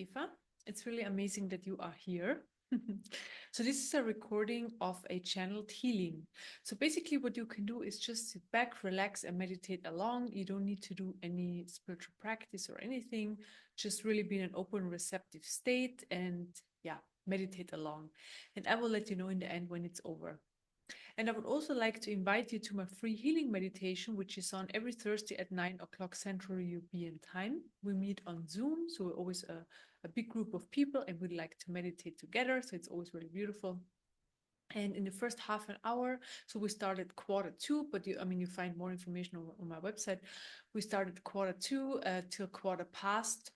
Eva. It's really amazing that you are here. So this is a recording of a channeled healing. So basically what you can do is just sit back, relax, and meditate along. You don't need to do any spiritual practice or anything. Just really be in an open, receptive state and yeah, meditate along. And I will let you know in the end when it's over. And I would also like to invite you to my free healing meditation, which is on every Thursday at 9 o'clock Central European Time. We meet on Zoom, so we're always a big group of people and we like to meditate together. So it's always really beautiful. And in the first half an hour, so we started quarter 2, but you find more information on my website. We started quarter 2 till quarter past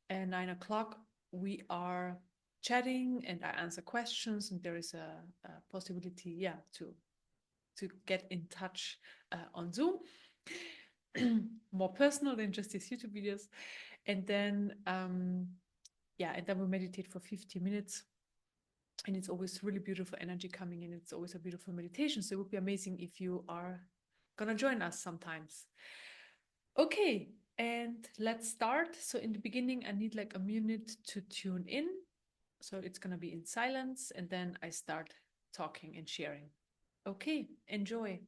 9 o'clock. We are chatting and I answer questions, and there is a possibility, to get in touch on Zoom, more personal than just these YouTube videos. And then, and then we meditate for 50 minutes. And it's always really beautiful energy coming in. It's always a beautiful meditation. So it would be amazing if you are gonna join us sometimes. Okay, and let's start. So in the beginning, I need like a minute to tune in. So it's gonna be in silence, and then I start talking and sharing. Okay, enjoy.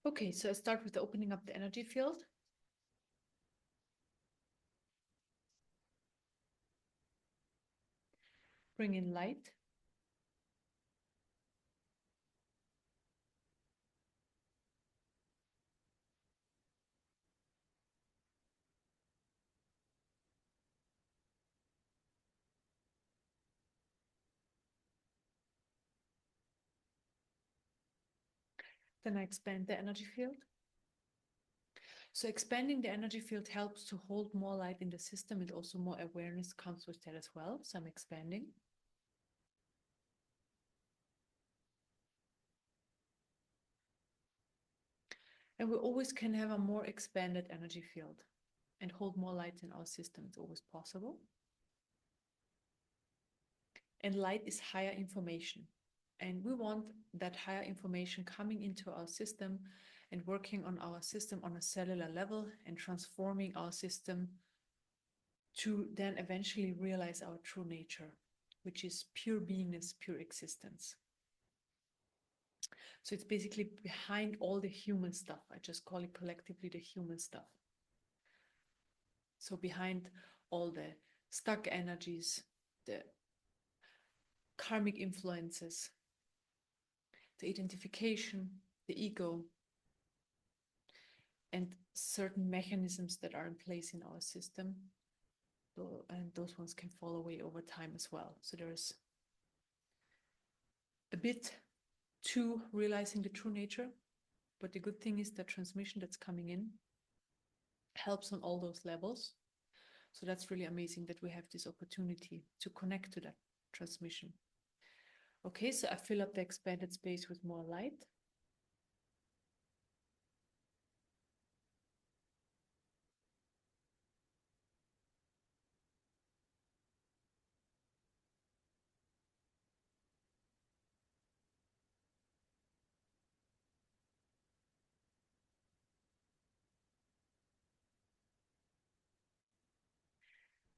Okay, so I start with opening up the energy field. Bring in light. Then I expand the energy field. So expanding the energy field helps to hold more light in the system, and also more awareness comes with that as well. So I'm expanding. And we always can have a more expanded energy field and hold more light in our system. It's always possible. And light is higher information. And we want that higher information coming into our system and working on our system on a cellular level and transforming our system to then eventually realize our true nature, which is pure beingness, pure existence. So it's basically behind all the human stuff. I just call it collectively the human stuff. So behind all the stuck energies, the karmic influences, the identification, the ego, and certain mechanisms that are in place in our system. And those ones can fall away over time as well. So there's a bit to realizing the true nature. But the good thing is that transmission that's coming in helps on all those levels. So that's really amazing that we have this opportunity to connect to that transmission. Okay, so I fill up the expanded space with more light.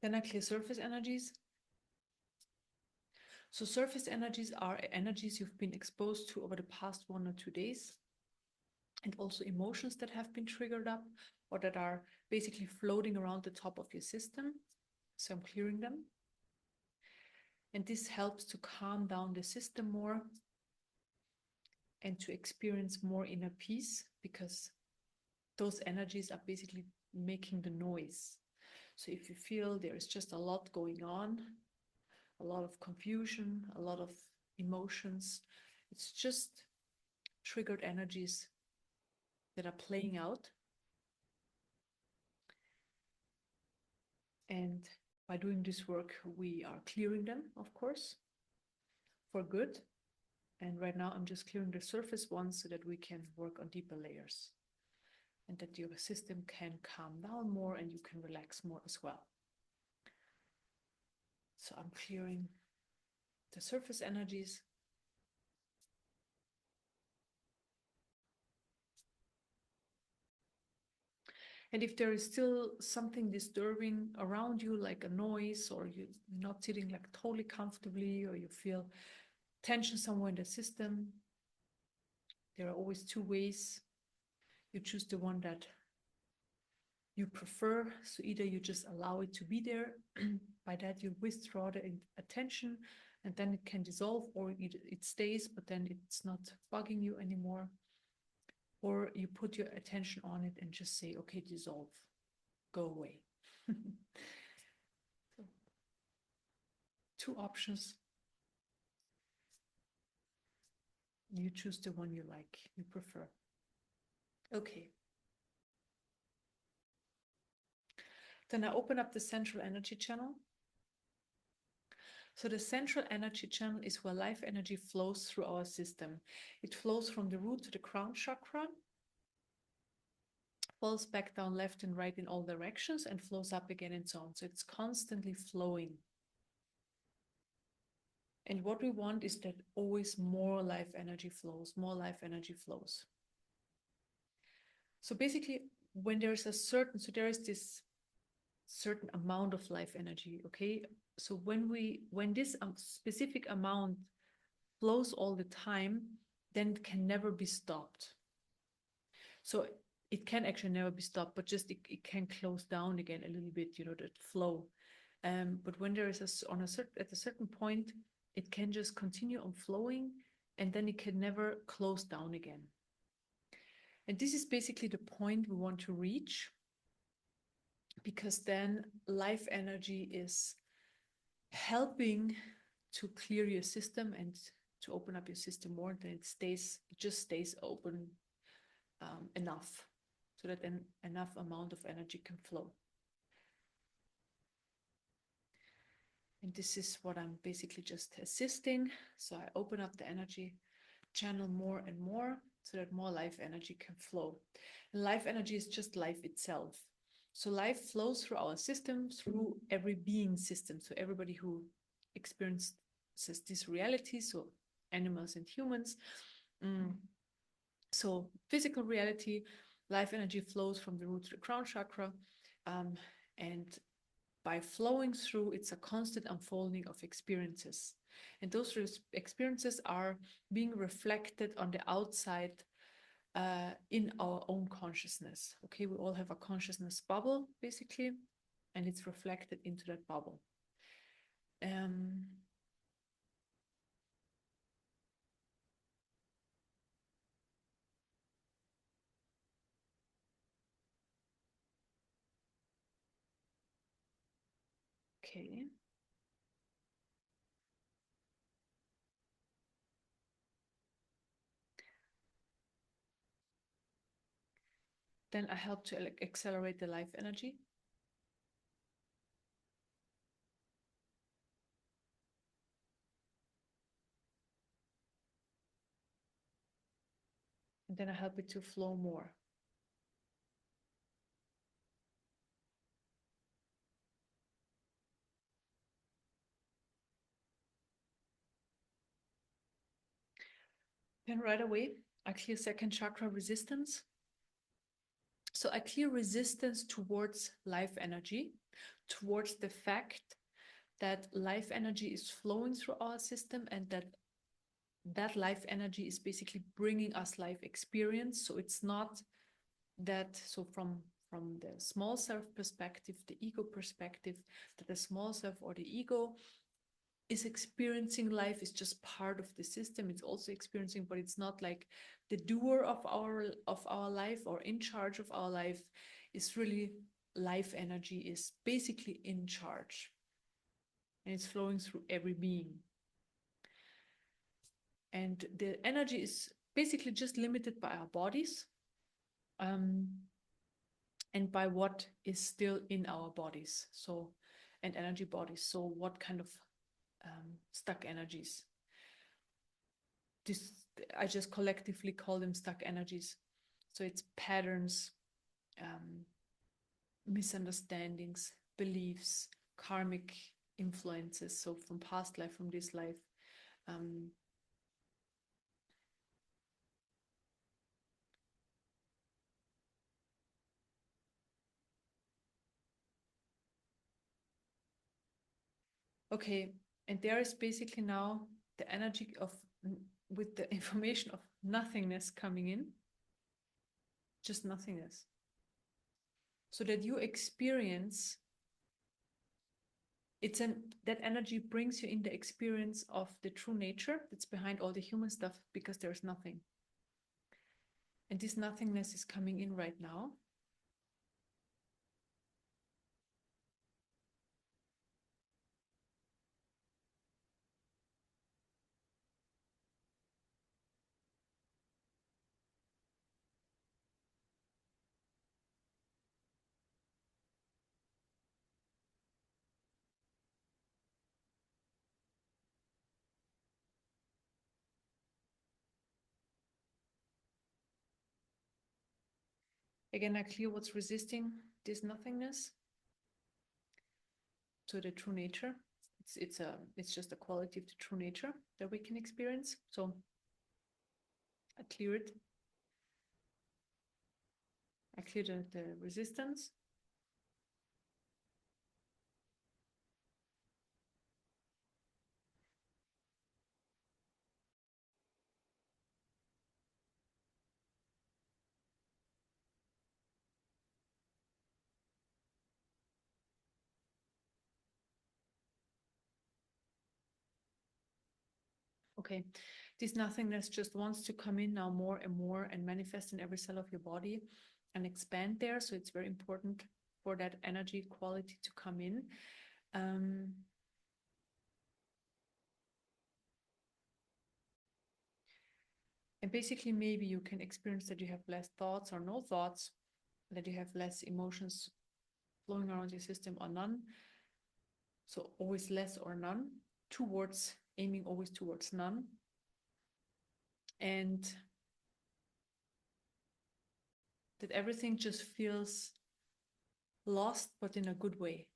Then I clear surface energies. So surface energies are energies you've been exposed to over the past 1 or 2 days, and also emotions that have been triggered up or that are basically floating around the top of your system. So I'm clearing them. And this helps to calm down the system more and to experience more inner peace, because those energies are basically making the noise. So if you feel there is just a lot going on, a lot of confusion, a lot of emotions, it's just triggered energies that are playing out. And by doing this work, we are clearing them, of course, for good. And right now I'm just clearing the surface ones so that we can work on deeper layers and that your system can calm down more and you can relax more as well. So I'm clearing the surface energies. And if there is still something disturbing around you, like a noise, or you're not sitting like totally comfortably, or you feel tension somewhere in the system, there are always two ways. You choose the one that you prefer. So either you just allow it to be there, by that you withdraw the attention, and then it can dissolve, or it stays, but then it's not bugging you anymore. Or you put your attention on it and just say, okay, dissolve, go away. So, two options. You choose the one you like, you prefer. Okay. Then I open up the central energy channel. So the central energy channel is where life energy flows through our system. It flows from the root to the crown chakra, falls back down left and right in all directions, and flows up again and so on. So it's constantly flowing. And what we want is that always more life energy flows, more life energy flows. So basically, when there's there is this certain amount of life energy, okay? So when this specific amount flows all the time, then it can never be stopped. So it can actually never be stopped, but just it can close down again a little bit, that flow. But when there is at a certain point, it can just continue on flowing, and then it can never close down again. And this is basically the point we want to reach, because then life energy is helping to clear your system and to open up your system more. Then it just stays open enough, so that then enough amount of energy can flow. And this is what I'm basically just assisting. So I open up the energy channel more and more, so that more life energy can flow. And life energy is just life itself. So life flows through our system, through every being system. So everybody who experiences this reality, so animals and humans. So physical reality, life energy flows from the root to the crown chakra. And by flowing through, it's a constant unfolding of experiences. And those experiences are being reflected on the outside in our own consciousness. Okay, we all have a consciousness bubble, basically, and it's reflected into that bubble. Okay. Then I help to accelerate the life energy. And then I help it to flow more. Then right away, I clear second chakra resistance. So I clear resistance towards life energy, towards the fact that life energy is flowing through our system, and that life energy is basically bringing us life experience. So it's not that, so from the small self perspective, the ego perspective, that the small self or the ego is experiencing life, is just part of the system. It's also experiencing, but it's not like the doer of our life or in charge of our life. Is really life energy is basically in charge, and it's flowing through every being. And the energy is basically just limited by our bodies, um, and by what is still in our bodies. So, and energy bodies. So, what kind of stuck energies? This I just collectively call them stuck energies. So it's patterns, um, misunderstandings, beliefs, karmic influences. So from past life, from this life. Um, okay, and there is basically now the energy of, with the information of nothingness coming in, just nothingness. So that you experience, that energy brings you in the experience of the true nature that's behind all the human stuff, because there's nothing. And this nothingness is coming in right now. Again, I clear what's resisting this nothingness to the true nature. It's just a quality of the true nature that we can experience. So I clear it. I clear the resistance. Okay, this nothingness just wants to come in now more and more and manifest in every cell of your body and expand there. So it's very important for that energy quality to come in. Um, and basically, maybe you can experience that you have less thoughts or no thoughts, that you have less emotions flowing around your system or none. So always less or none, towards aiming always towards none. And that everything just feels lost, but in a good way.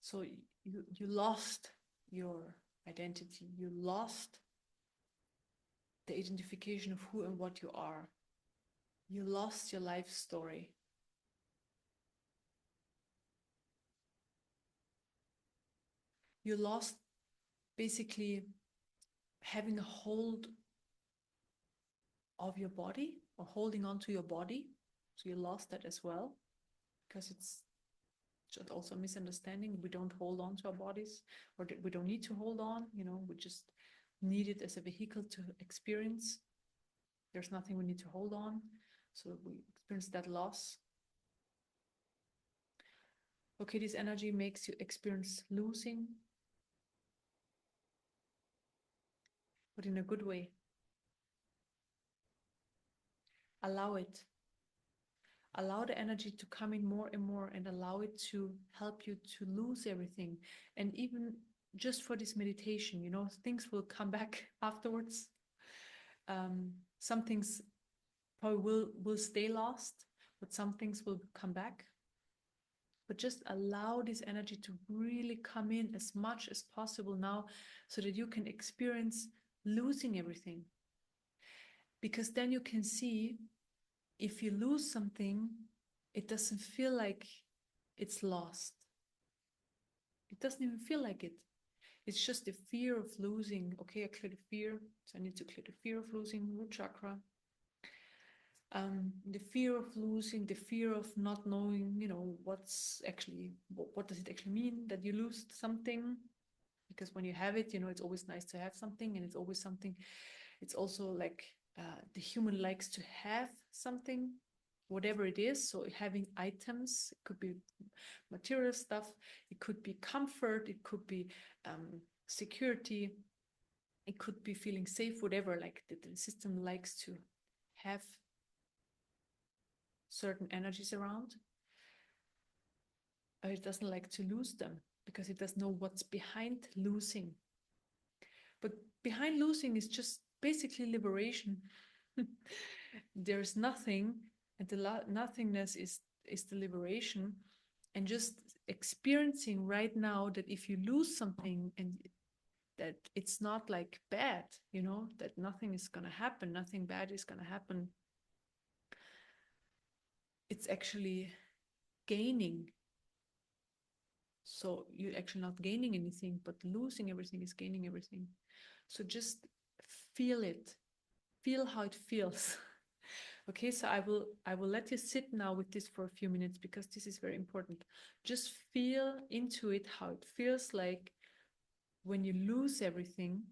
So you lost your identity. You lost the identification of who and what you are. You lost your life story. You lost basically having a hold of your body or holding on to your body. So you lost that as well, because it's just also a misunderstanding. We don't hold on to our bodies, or we don't need to hold on, we just need it as a vehicle to experience. There's nothing we need to hold on. So we experience that loss. Okay, this energy makes you experience losing, but in a good way. Allow it. Allow the energy to come in more and more, and allow it to help you to lose everything. And even just for this meditation, things will come back afterwards. Some things probably will stay lost, but some things will come back. But just allow this energy to really come in as much as possible now, so that you can experience losing everything. Because then you can see, if you lose something, it doesn't feel like it's lost. It doesn't even feel like it. It's just the fear of losing. Okay, I clear the fear. So I need to clear the fear of losing, root chakra. The fear of losing, the fear of not knowing, what's actually, what does it actually mean that you lose something? because when you have it, it's always nice to have something, and it's always something. It's also like the human likes to have something, whatever it is. So having items, it could be material stuff, it could be comfort, it could be security, it could be feeling safe, whatever. Like the system likes to have certain energies around. It doesn't like to lose them because it doesn't know what's behind losing. But behind losing is just basically liberation. There's nothing, and the nothingness is the liberation, and just experiencing right now that if you lose something, and that it's not like bad, that nothing is going to happen, nothing bad is going to happen. It's actually gaining. So you're actually not gaining anything, but losing everything is gaining everything. So just feel it, feel how it feels. Okay, so I will let you sit now with this for a few minutes, because this is very important. Just feel into it, how it feels like when you lose everything.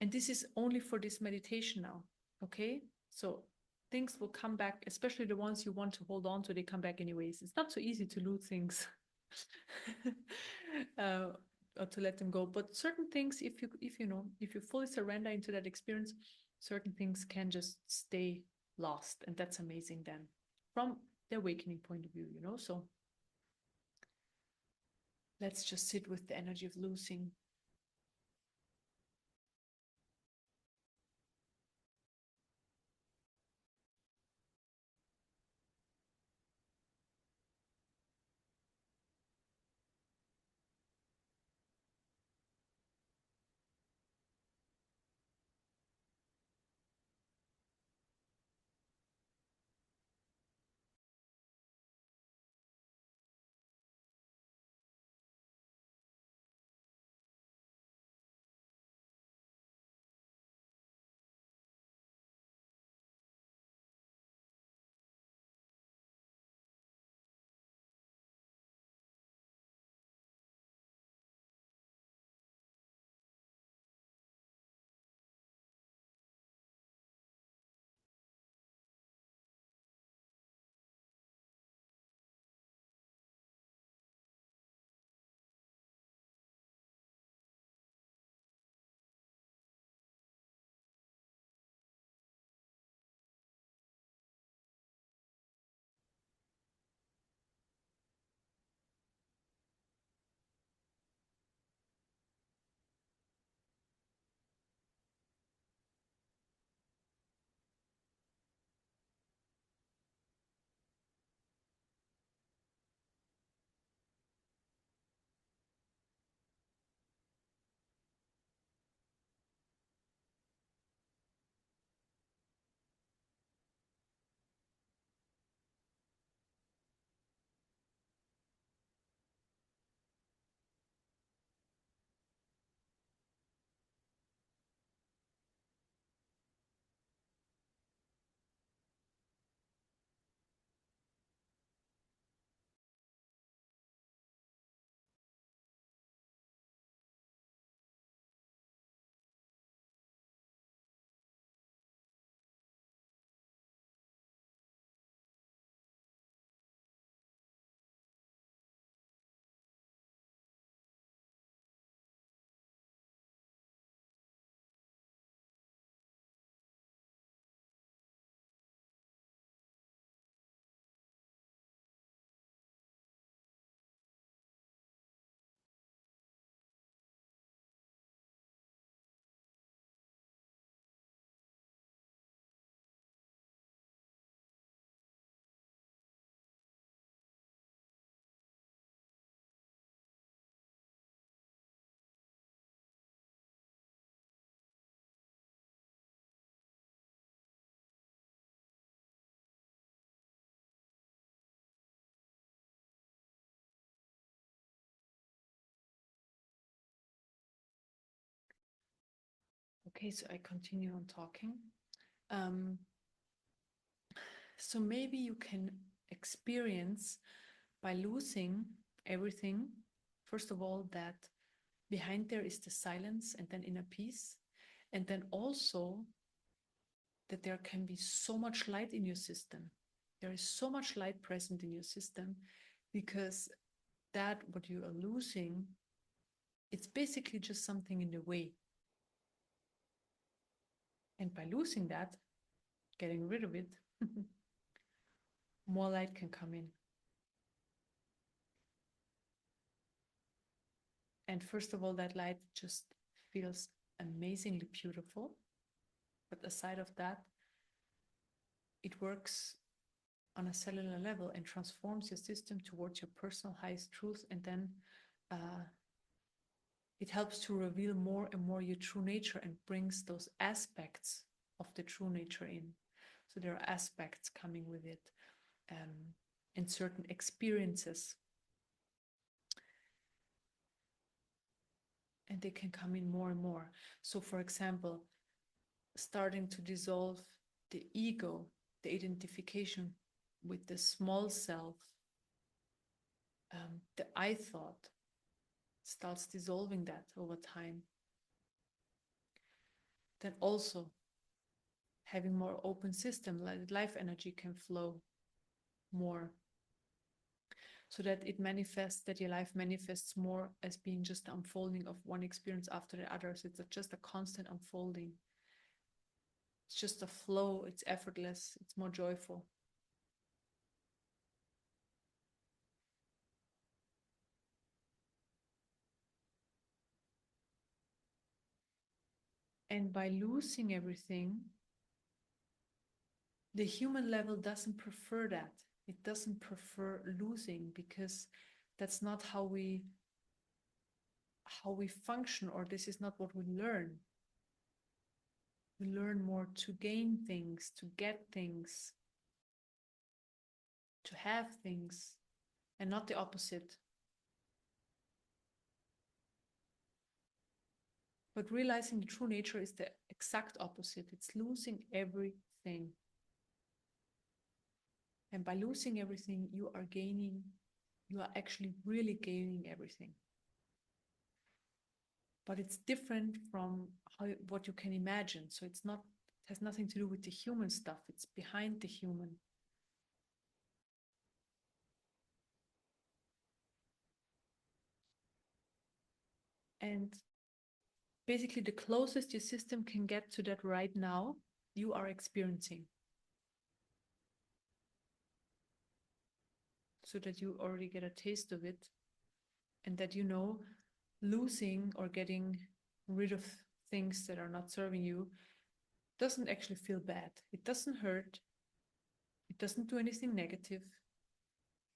And this is only for this meditation now. Okay, so things will come back, especially the ones you want to hold on to. They come back anyways. It's not so easy to lose things. uh, or to let them go, but certain things, if you fully surrender into that experience, certain things can just stay lost, and that's amazing then, from the awakening point of view. So let's just sit with the energy of losing. Okay, so I continue on talking. um, so maybe you can experience, by losing everything, first of all, that Behind there is the silence and then inner peace. And then also that there can be so much light in your system. There is so much light present in your system because that what you are losing, it's basically just something in the way. And by losing that, getting rid of it, more light can come in. And first of all, that light just feels amazingly beautiful. But aside of that, it works on a cellular level and transforms your system towards your personal highest truth. And then it helps to reveal more and more your true nature and brings those aspects of the true nature in. So there are aspects coming with it, and certain experiences. And they can come in more and more. So for example, starting to dissolve the ego, the identification with the small self, the I thought starts dissolving that over time. Then also having more open system, like life energy can flow more, so that it manifests, that your life manifests more as being just the unfolding of one experience after the other. So it's just a constant unfolding. It's just a flow, it's effortless, it's more joyful. And by losing everything, the human level doesn't prefer that. It doesn't prefer losing because that's not how we function, or this is not what we learn. We learn more to gain things, to get things, to have things, and not the opposite. But realizing the true nature is the exact opposite. It's losing everything. And by losing everything, you are gaining, you are actually really gaining everything. But it's different from what you can imagine. So it's not, it has nothing to do with the human stuff. It's behind the human. And basically the closest your system can get to that right now, you are experiencing. So that you already get a taste of it, and that you know losing or getting rid of things that are not serving you doesn't actually feel bad. It doesn't hurt. It doesn't do anything negative,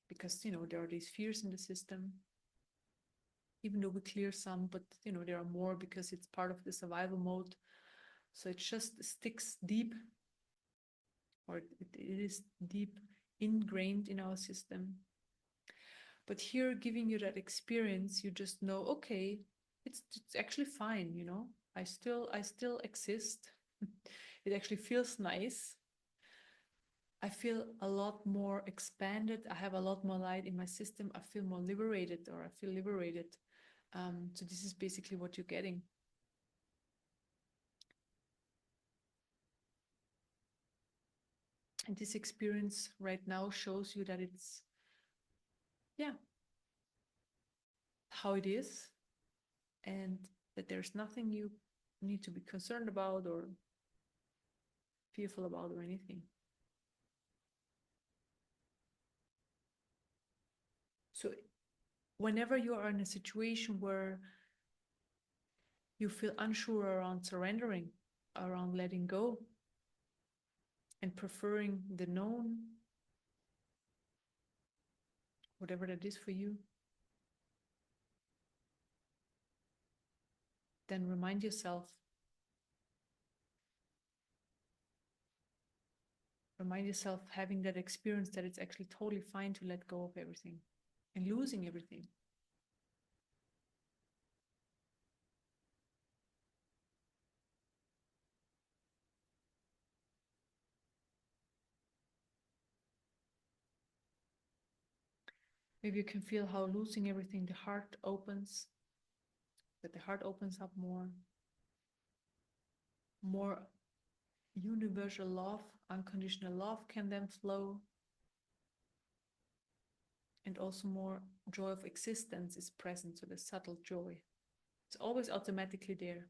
because there are these fears in the system. Even though we clear some, but there are more because it's part of the survival mode. So it just sticks deep, or it is deep ingrained in our system. But here, giving you that experience, you just know, okay, it's actually fine. I still exist. It actually feels nice. I feel a lot more expanded. I have a lot more light in my system. I feel more liberated, or I feel liberated. So this is basically what you're getting. And this experience right now shows you that it's, yeah, how it is, and that there's nothing you need to be concerned about or fearful about or anything. So whenever you are in a situation where you feel unsure around surrendering, around letting go, and preferring the known, whatever that is for you, then remind yourself having that experience that it's actually totally fine to let go of everything and losing everything. Maybe you can feel how losing everything, the heart opens, that the heart opens up more universal love, unconditional love can then flow, and also more joy of existence is present, so the subtle joy. It's always automatically there.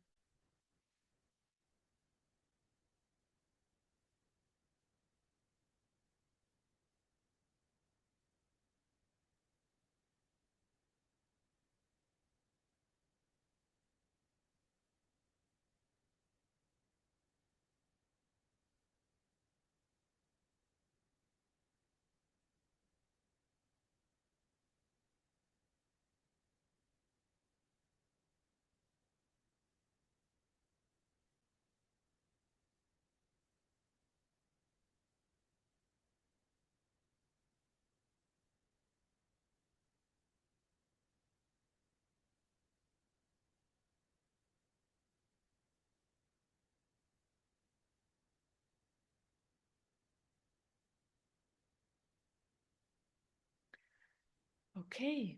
Okay,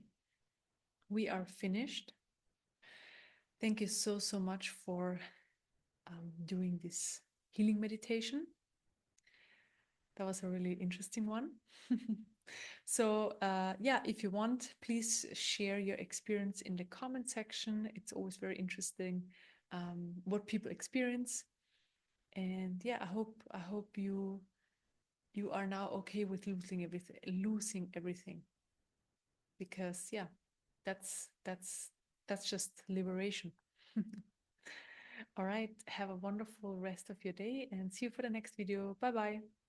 we are finished. Thank you so, so much for doing this healing meditation. That was a really interesting one. So yeah, if you want, please share your experience in the comment section. It's always very interesting what people experience. And yeah, I hope you are now okay with losing everything. Because yeah, that's just liberation. All right, have a wonderful rest of your day and see you for the next video. Bye bye.